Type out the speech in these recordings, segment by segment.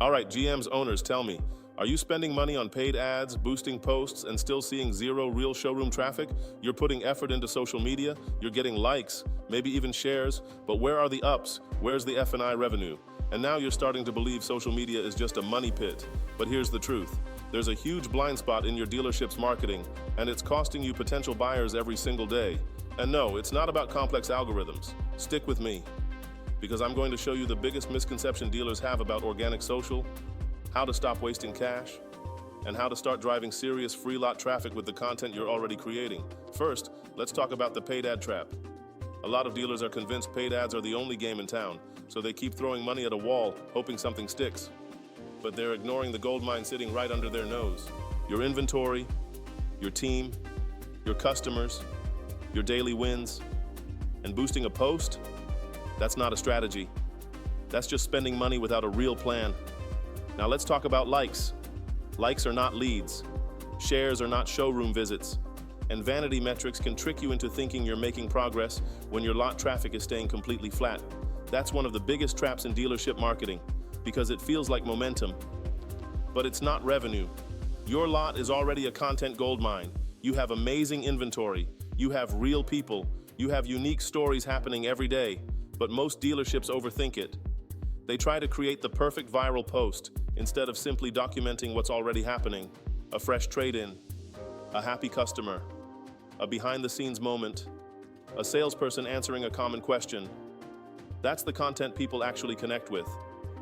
All right, GM's owners, tell me, are you spending money on paid ads, boosting posts, and still seeing zero real showroom traffic? You're putting effort into social media, you're getting likes, maybe even shares, but where are the ups? Where's the F&I revenue? And now you're starting to believe social media is just a money pit. But here's the truth. There's a huge blind spot in your dealership's marketing, and it's costing you potential buyers every single day. And no, it's not about complex algorithms. Stick with me, because I'm going to show you the biggest misconception dealers have about organic social, how to stop wasting cash, and how to start driving serious free lot traffic with the content you're already creating. First, let's talk about the paid ad trap. A lot of dealers are convinced paid ads are the only game in town, so they keep throwing money at a wall, hoping something sticks. But they're ignoring the gold mine sitting right under their nose. Your inventory, your team, your customers, your daily wins, and boosting a post? That's not a strategy. That's just spending money without a real plan. Now let's talk about likes. Likes are not leads. Shares are not showroom visits. And vanity metrics can trick you into thinking you're making progress when your lot traffic is staying completely flat. That's one of the biggest traps in dealership marketing, because it feels like momentum. But it's not revenue. Your lot is already a content goldmine. You have amazing inventory. You have real people. You have unique stories happening every day. But most dealerships overthink it. They try to create the perfect viral post instead of simply documenting what's already happening. A fresh trade-in, a happy customer, a behind-the-scenes moment, a salesperson answering a common question. That's the content people actually connect with.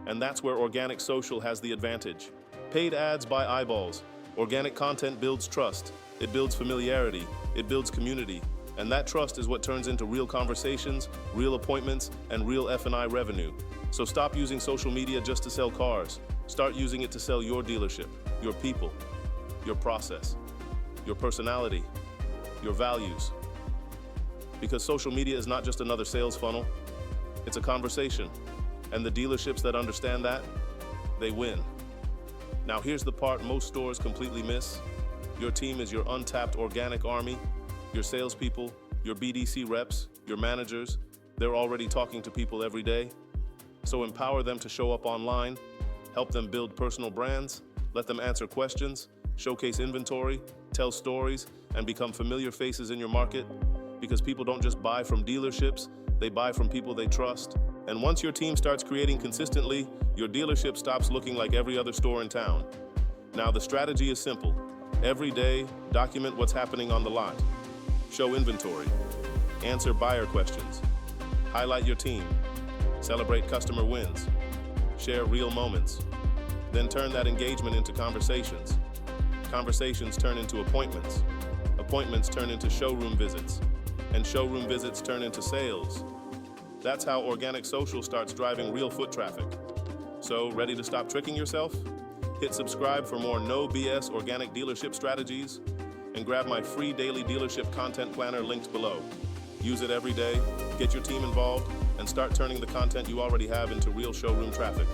And that's where organic social has the advantage. Paid ads buy eyeballs. Organic content builds trust. It builds familiarity. It builds community. And that trust is what turns into real conversations, real appointments, and real F&I revenue. So stop using social media just to sell cars. Start using it to sell your dealership, your people, your process, your personality, your values. Because social media is not just another sales funnel, it's a conversation. And the dealerships that understand that, they win. Now here's the part most stores completely miss. Your team is your untapped organic army. Your salespeople, your BDC reps, your managers, they're already talking to people every day. So empower them to show up online, help them build personal brands, let them answer questions, showcase inventory, tell stories, and become familiar faces in your market. Because people don't just buy from dealerships, they buy from people they trust. And once your team starts creating consistently, your dealership stops looking like every other store in town. Now the strategy is simple. Every day, document what's happening on the lot. Show inventory, answer buyer questions, highlight your team, celebrate customer wins, share real moments, then turn that engagement into conversations. Conversations turn into appointments, appointments turn into showroom visits, and showroom visits turn into sales. That's how organic social starts driving real foot traffic. So, ready to stop tricking yourself? Hit subscribe for more no BS organic dealership strategies, and grab my free daily dealership content planner linked below. Use it every day, get your team involved, and start turning the content you already have into real showroom traffic.